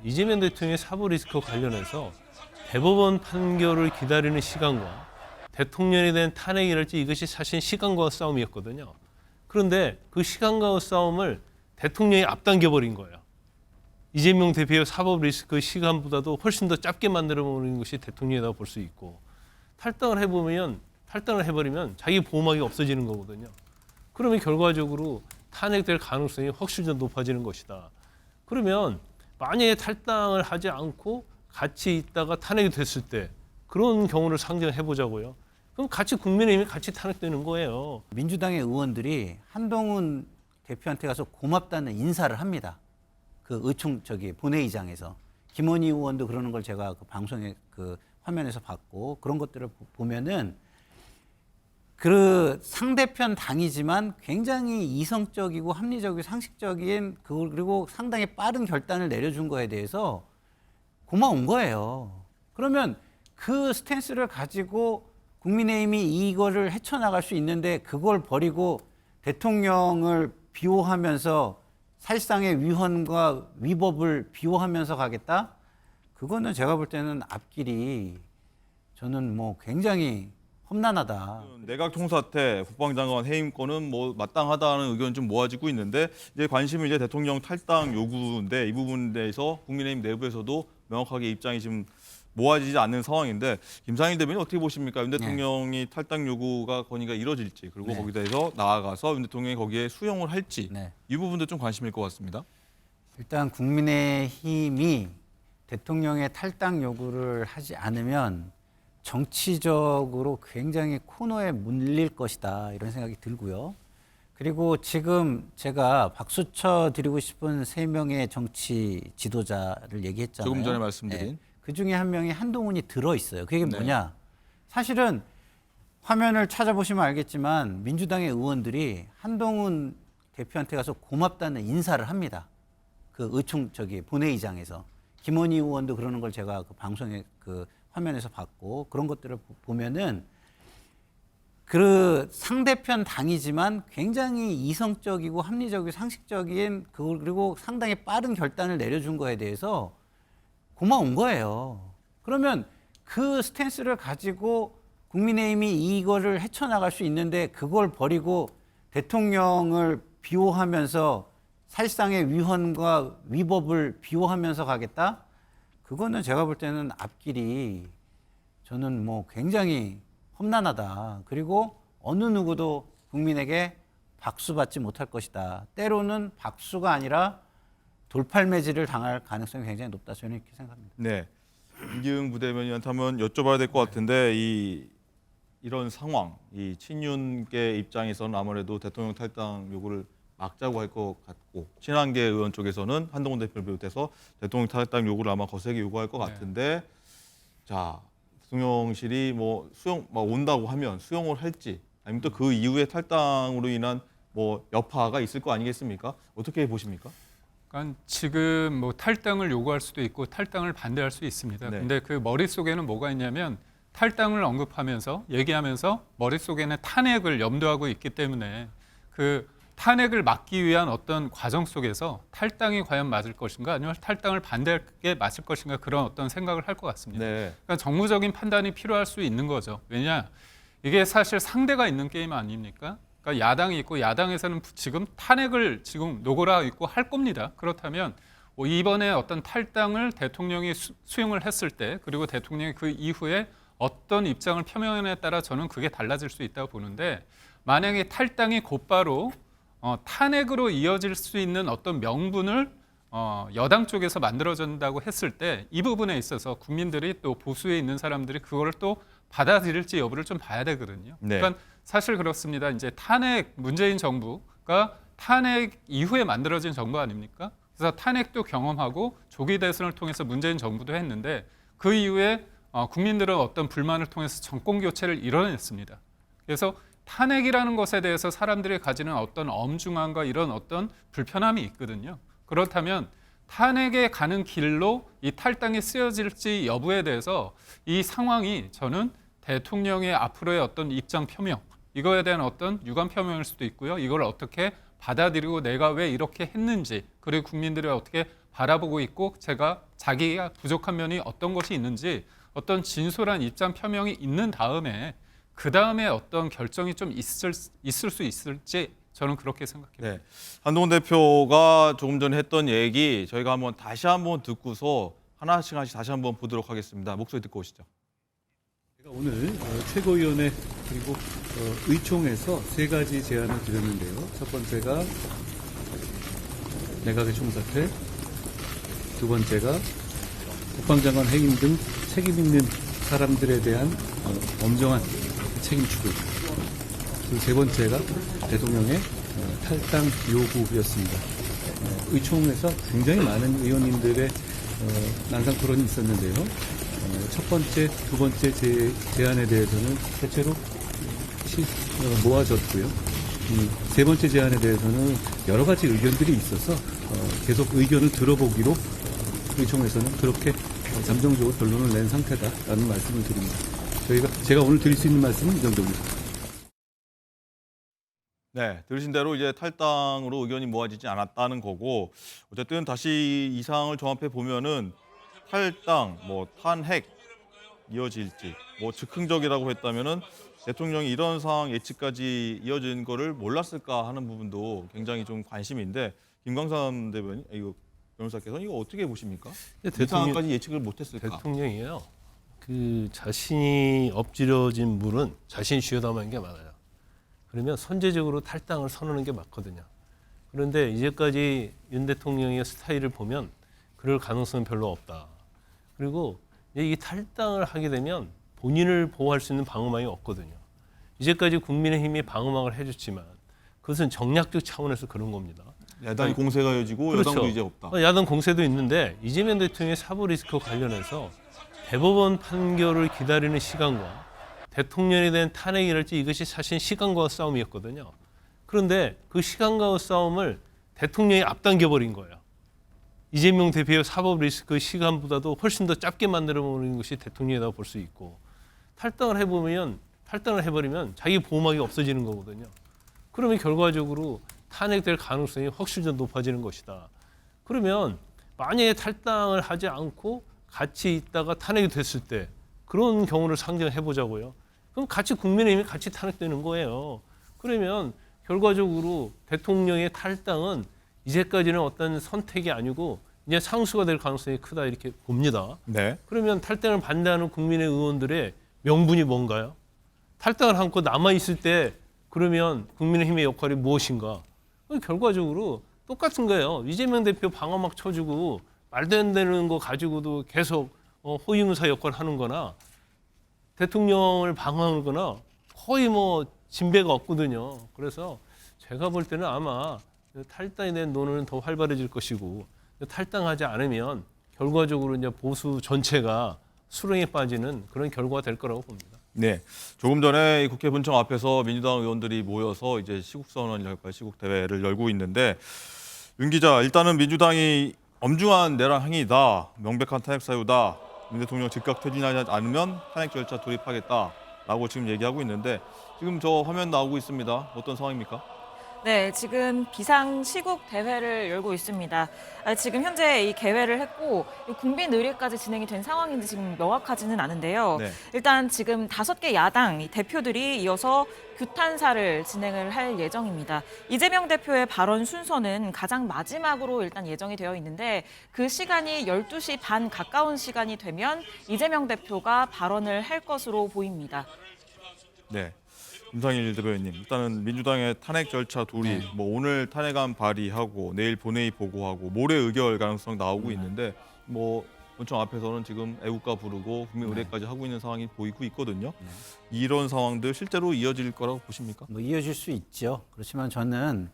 이재명 대통령의 사법 리스크와 관련해서 대법원 판결을 기다리는 시간과 대통령에 대한 탄핵이랄지 이것이 사실 시간과 싸움이었거든요. 그런데 그 시간과 싸움을 대통령이 앞당겨버린 거예요. 이재명 대표의 사법 리스크 시간보다도 훨씬 더 짧게 만들어버리는 것이 대통령이라고 볼 수 있고, 탈당을 해버리면 자기 보호막이 없어지는 거거든요. 그러면 결과적으로 탄핵될 가능성이 훨씬 더 높아지는 것이다. 그러면 만약에 탈당을 하지 않고 같이 있다가 탄핵이 됐을 때 그런 경우를 상정해 보자고요. 그럼 같이 국민의힘이 같이 탄핵되는 거예요. 민주당의 의원들이 한동훈 대표한테 가서 고맙다는 인사를 합니다. 그 본회의장에서 김원희 의원도 그러는 걸 제가 그 방송에 그 화면에서 봤고, 그런 것들을 보면은 그 상대편 당이지만 굉장히 이성적이고 합리적이고 상식적인 그리고 상당히 빠른 결단을 내려준 거에 대해서 고마운 거예요. 그러면 그 스탠스를 가지고 국민의힘이 이거를 헤쳐나갈 수 있는데, 그걸 버리고 대통령을 비호하면서 사실상의 위헌과 위법을 비호하면서 가겠다? 그거는 제가 볼 때는 앞길이 저는 뭐 굉장히 험난하다. 내각 총사 때 국방장관 해임권은 뭐 마땅하다는 의견이 좀 모아지고 있는데, 이제 관심은 이제 대통령 탈당 요구인데, 이 부분에 대해서 국민의힘 내부에서도 명확하게 입장이 지금 모아지지 않는 상황인데, 김상일 대변인 어떻게 보십니까? 윤 대통령이 탈당 요구가 건의가 이뤄질지, 그리고 거기에 대해서 나아가서 윤 대통령이 거기에 수용을 할지, 이 부분도 좀 관심일 것 같습니다. 일단 국민의힘이 대통령의 탈당 요구를 하지 않으면 정치적으로 굉장히 코너에 물릴 것이다, 이런 생각이 들고요. 그리고 지금 제가 박수 쳐 드리고 싶은 3명의 정치 지도자를 얘기했잖아요. 조금 전에 말씀드린. 그 중에 한 명이 한동훈이 들어있어요. 그게 뭐냐? 사실은 화면을 찾아보시면 알겠지만 민주당의 의원들이 한동훈 대표한테 가서 고맙다는 인사를 합니다. 그 본회의장에서. 김원희 의원도 그러는 걸 제가 그 방송에 그 화면에서 봤고, 그런 것들을 보면은 그 상대편 당이지만 굉장히 이성적이고 합리적이고 상식적인 그리고 상당히 빠른 결단을 내려준 거에 대해서 고마운 거예요. 그러면 그 스탠스를 가지고 국민의힘이 이거를 헤쳐나갈 수 있는데, 그걸 버리고 대통령을 비호하면서 사실상의 위헌과 위법을 비호하면서 가겠다? 그거는 제가 볼 때는 앞길이 저는 뭐 굉장히 험난하다. 그리고 어느 누구도 국민에게 박수 받지 못할 것이다. 때로는 박수가 아니라 돌팔매질을 당할 가능성이 굉장히 높다, 저는 이렇게 생각합니다. 네, 임기흥 부대변인한테 한번 여쭤봐야 될 것 같은데, 이런 상황, 이 친윤계 입장에서는 아무래도 대통령 탈당 요구를 막자고 할 것 같고, 친한계 의원 쪽에서는 한동훈 대표를 비롯해서 대통령 탈당 요구를 아마 거세게 요구할 것 같은데, 자, 대통령실이 뭐 온다고 하면 수용을 할지, 아니면 또 그 이후에 탈당으로 인한 뭐 여파가 있을 거 아니겠습니까? 어떻게 보십니까? 그러니까 지금 뭐 탈당을 요구할 수도 있고 탈당을 반대할 수 있습니다. 근데 그 머릿속에는 뭐가 있냐면, 탈당을 언급하면서 얘기하면서 머릿속에는 탄핵을 염두하고 있기 때문에 그 탄핵을 막기 위한 어떤 과정 속에서 탈당이 과연 맞을 것인가, 아니면 탈당을 반대할 게 맞을 것인가, 그런 어떤 생각을 할 것 같습니다. 그러니까 정무적인 판단이 필요할 수 있는 거죠. 왜냐, 이게 사실 상대가 있는 게임 아닙니까? 그러니까 야당이 있고, 야당에서는 지금 탄핵을 지금 노고라 있고 할 겁니다. 그렇다면 이번에 어떤 탈당을 대통령이 수용을 했을 때, 그리고 대통령이 그 이후에 어떤 입장을 표명에 따라 저는 그게 달라질 수 있다고 보는데, 만약에 탈당이 곧바로 탄핵으로 이어질 수 있는 어떤 명분을 여당 쪽에서 만들어준다고 했을 때, 이 부분에 있어서 국민들이 또 보수에 있는 사람들이 그거를 또 받아들일지 여부를 좀 봐야 되거든요. 그러니까 사실 그렇습니다. 이제 문재인 정부가 탄핵 이후에 만들어진 정부 아닙니까? 그래서 탄핵도 경험하고 조기 대선을 통해서 문재인 정부도 했는데, 그 이후에 국민들은 어떤 불만을 통해서 정권 교체를 이뤄냈습니다. 그래서 탄핵이라는 것에 대해서 사람들이 가지는 어떤 엄중함과 이런 어떤 불편함이 있거든요. 그렇다면 탄핵에 가는 길로 이 탈당이 쓰여질지 여부에 대해서 이 상황이 저는 대통령의 앞으로의 어떤 입장 표명, 이거에 대한 어떤 유감 표명일 수도 있고요. 이걸 어떻게 받아들이고 내가 왜 이렇게 했는지, 그리고 국민들이 어떻게 바라보고 있고 제가 자기가 부족한 면이 어떤 것이 있는지 어떤 진솔한 입장 표명이 있는 다음에 그 다음에 어떤 결정이 좀 있을 수 있을지 저는 그렇게 생각해요. 네. 한동훈 대표가 조금 전에 했던 얘기 저희가 다시 한번 듣고서 하나씩 다시 한번 보도록 하겠습니다. 목소리 듣고 오시죠. 제가 오늘 최고위원회 그리고 의총에서 세 가지 제안을 드렸는데요. 첫 번째가 내각의 총사퇴, 두 번째가 국방장관 해임 등 책임 있는 사람들에 대한 엄정한 책임 추구, 그리고 세 번째가 대통령의 탈당 요구였습니다. 의총에서 굉장히 많은 의원님들의 난상 토론이 있었는데요. 첫 번째, 두 번째 제안에 대해서는 대체로 모아졌고요. 세 번째 제안에 대해서는 여러 가지 의견들이 있어서 계속 의견을 들어보기로 의총에서는 그렇게 잠정적으로 결론을 낸 상태다라는 말씀을 드립니다. 제가 오늘 드릴 수 있는 말씀은 이 정도입니다. 네, 들으신 대로 이제 탈당으로 의견이 모아지지 않았다는 거고, 어쨌든 다시 이 상황을 종합해 보면은 탈당, 탄핵 이어질지, 즉흥적이라고 했다면은 대통령이 이런 상황 예측까지 이어진 거를 몰랐을까 하는 부분도 굉장히 좀 관심인데, 김광삼 대변인, 변호사께서는 이거 어떻게 보십니까? 이 상황까지 예측을 못했을까? 대통령이요. 그 자신이 엎질러진 물은 자신이 쥐어담는 게 많아요. 그러면 선제적으로 탈당을 선언하는 게 맞거든요. 그런데 이제까지 윤 대통령의 스타일을 보면 그럴 가능성은 별로 없다. 그리고 이 탈당을 하게 되면 본인을 보호할 수 있는 방어막이 없거든요. 이제까지 국민의힘이 방어막을 해줬지만 그것은 정략적 차원에서 그런 겁니다. 야당이 공세가 이어지고 그렇죠. 여당도 이제 없다. 야당 공세도 있는데 이재명 대통령의 사법 리스크 관련해서 대법원 판결을 기다리는 시간과 대통령에 대한 탄핵이랄지 이것이 사실 시간과 싸움이었거든요. 그런데 그 시간과 싸움을 대통령이 앞당겨버린 거예요. 이재명 대표의 사법 리스크 시간보다도 훨씬 더 짧게 만들어버리는 것이 대통령이라고 볼 수 있고, 탈당을 해버리면 자기 보호막이 없어지는 거거든요. 그러면 결과적으로 탄핵될 가능성이 훨씬 더 높아지는 것이다. 그러면 만약에 탈당을 하지 않고 같이 있다가 탄핵이 됐을 때 그런 경우를 상정해 보자고요. 그럼 같이 국민의힘이 같이 탄핵되는 거예요. 그러면 결과적으로 대통령의 탈당은 이제까지는 어떤 선택이 아니고 이제 상수가 될 가능성이 크다 이렇게 봅니다. 네. 그러면 탈당을 반대하는 국민의 의원들의 명분이 뭔가요? 탈당을 하고 남아 있을 때 그러면 국민의힘의 역할이 무엇인가? 결과적으로 똑같은 거예요. 이재명 대표 방어막 쳐주고 말도 안 되는 거 가지고도 계속 호위무사 역할을 하는 거나 대통령을 방어하는 거나 거의 진배가 없거든요. 그래서 제가 볼 때는 아마 탈당에 대한 논의는 더 활발해질 것이고, 탈당하지 않으면 결과적으로 이제 보수 전체가 수렁에 빠지는 그런 결과가 될 거라고 봅니다. 네. 조금 전에 이 국회 본청 앞에서 민주당 의원들이 모여서 이제 시국선언이랄까 시국대회를 열고 있는데, 윤 기자, 일단은 민주당이 엄중한 내란 행위다, 명백한 탄핵 사유다, 윤 대통령 즉각 퇴진하지 않으면 탄핵 절차 돌입하겠다라고 지금 얘기하고 있는데, 지금 저 화면 나오고 있습니다. 어떤 상황입니까? 네, 지금 비상 시국 대회를 열고 있습니다. 지금 현재 이 개회를 했고 국민 의례까지 진행이 된 상황인지 지금 명확하지는 않은데요. 네. 일단 지금 5개 야당 대표들이 이어서 규탄사를 진행을 할 예정입니다. 이재명 대표의 발언 순서는 가장 마지막으로 일단 예정이 되어 있는데, 그 시간이 12시 반 가까운 시간이 되면 이재명 대표가 발언을 할 것으로 보입니다. 네. 김상일 대변인, 일단은 민주당의 탄핵 절차 돌입, 오늘 탄핵안 발의하고 내일 본회의 보고하고 모레 의결 가능성 나오고 있는데, 본청 앞에서는 지금 애국가 부르고 국민 의례까지 하고 있는 상황이 보이고 있거든요. 이런 상황들 실제로 이어질 거라고 보십니까? 이어질 수 있죠. 그렇지만 저는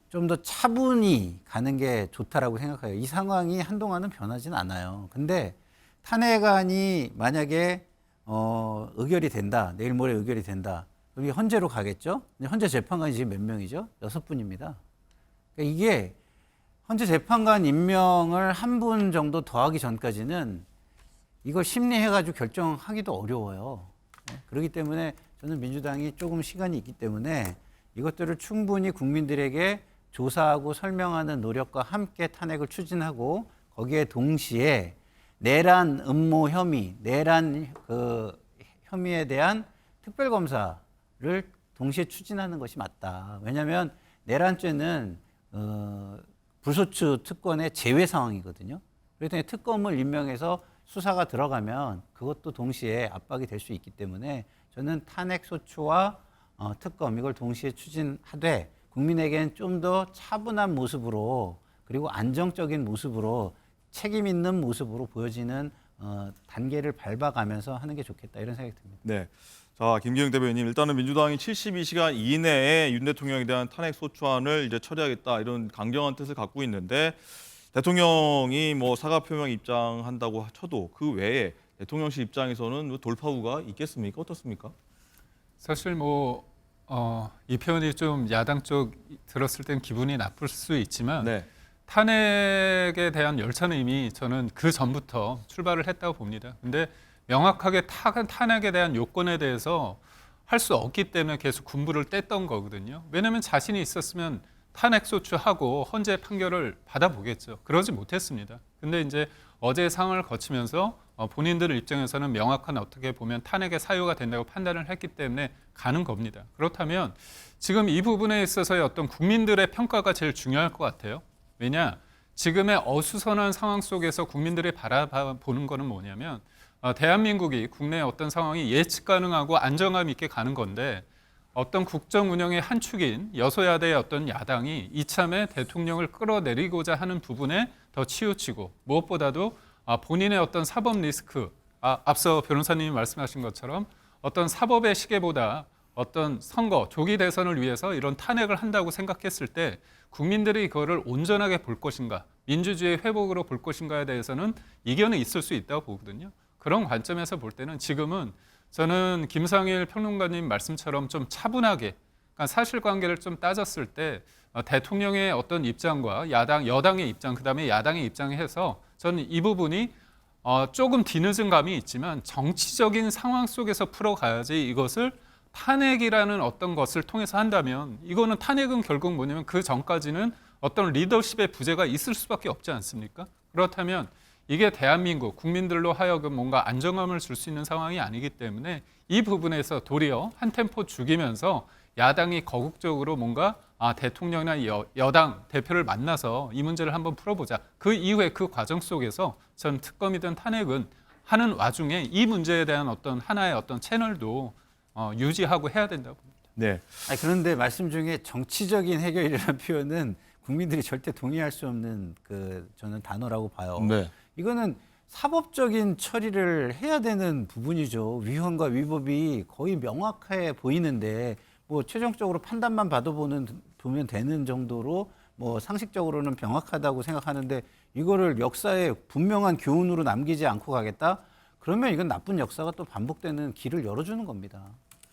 좀 더 차분히 가는 게 좋다라고 생각해요. 이 상황이 한동안은 변하지는 않아요. 근데 탄핵안이 만약에 의결이 된다, 내일 모레 의결이 된다, 여기 헌재로 가겠죠? 헌재 재판관이 지금 몇 명이죠? 6분입니다. 그러니까 이게 헌재 재판관 임명을 한 분 정도 더하기 전까지는 이걸 심리해가지고 결정하기도 어려워요. 그렇기 때문에 저는 민주당이 조금 시간이 있기 때문에 이것들을 충분히 국민들에게 조사하고 설명하는 노력과 함께 탄핵을 추진하고 거기에 동시에 내란 음모 혐의, 내란 그 혐의에 대한 특별검사를 동시에 추진하는 것이 맞다. 왜냐하면 내란죄는 불소추 특권의 제외 상황이거든요. 그렇기 때문에 특검을 임명해서 수사가 들어가면 그것도 동시에 압박이 될 수 있기 때문에 저는 탄핵 소추와 특검 이걸 동시에 추진하되 국민에게는 좀 더 차분한 모습으로 그리고 안정적인 모습으로 책임 있는 모습으로 보여지는 단계를 밟아가면서 하는 게 좋겠다 이런 생각이 듭니다. 네. 자, 김기영 대변인, 일단은 민주당이 72시간 이내에 윤 대통령에 대한 탄핵 소추안을 이제 처리하겠다 이런 강경한 뜻을 갖고 있는데 대통령이 뭐 사과 표명 입장한다고 쳐도 그 외에 대통령실 입장에서는 돌파구가 있겠습니까? 어떻습니까? 사실 이 표현이 좀 야당 쪽 들었을 땐 기분이 나쁠 수 있지만 네. 탄핵에 대한 열차는 이미 저는 그 전부터 출발을 했다고 봅니다. 근데 명확하게 탄핵에 대한 요건에 대해서 할 수 없기 때문에 계속 군부를 뗐던 거거든요. 왜냐하면 자신이 있었으면 탄핵 소추하고 헌재 판결을 받아보겠죠. 그러지 못했습니다. 근데 이제 어제 상황을 거치면서 본인들 입장에서는 명확한 어떻게 보면 탄핵의 사유가 된다고 판단을 했기 때문에 가는 겁니다. 그렇다면 지금 이 부분에 있어서의 어떤 국민들의 평가가 제일 중요할 것 같아요. 왜냐? 지금의 어수선한 상황 속에서 국민들이 바라보는 거는 뭐냐면 대한민국이 국내 어떤 상황이 예측 가능하고 안정감 있게 가는 건데 어떤 국정 운영의 한 축인 여소야대의 어떤 야당이 이참에 대통령을 끌어내리고자 하는 부분에 더 치우치고 무엇보다도 본인의 어떤 사법 리스크, 앞서 변호사님이 말씀하신 것처럼 어떤 사법의 시계보다 어떤 선거, 조기 대선을 위해서 이런 탄핵을 한다고 생각했을 때 국민들이 그거를 온전하게 볼 것인가, 민주주의 회복으로 볼 것인가에 대해서는 이견은 있을 수 있다고 보거든요. 그런 관점에서 볼 때는 지금은 저는 김상일 평론가님 말씀처럼 좀 차분하게 그러니까 사실관계를 좀 따졌을 때 대통령의 어떤 입장과 여당의 입장, 그다음에 야당의 입장에 해서 저는 이 부분이 조금 뒤늦은 감이 있지만 정치적인 상황 속에서 풀어가야지 이것을 탄핵이라는 어떤 것을 통해서 한다면 이거는 탄핵은 결국 뭐냐면 그 전까지는 어떤 리더십의 부재가 있을 수밖에 없지 않습니까? 그렇다면 이게 대한민국 국민들로 하여금 뭔가 안정감을 줄 수 있는 상황이 아니기 때문에 이 부분에서 도리어 한 템포 죽이면서 야당이 거국적으로 뭔가 대통령이나 여당 대표를 만나서 이 문제를 한번 풀어보자. 그 이후에 그 과정 속에서 전 특검이든 탄핵은 하는 와중에 이 문제에 대한 어떤 하나의 어떤 채널도 유지하고 해야 된다고 봅니다. 네. 그런데 말씀 중에 정치적인 해결이라는 표현은 국민들이 절대 동의할 수 없는 저는 단어라고 봐요. 네. 이거는 사법적인 처리를 해야 되는 부분이죠. 위헌과 위법이 거의 명확해 보이는데 뭐 최종적으로 판단만 보면 되는 정도로 뭐 상식적으로는 명확하다고 생각하는데 이거를 역사에 분명한 교훈으로 남기지 않고 가겠다? 그러면 이건 나쁜 역사가 또 반복되는 길을 열어주는 겁니다.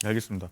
알겠습니다.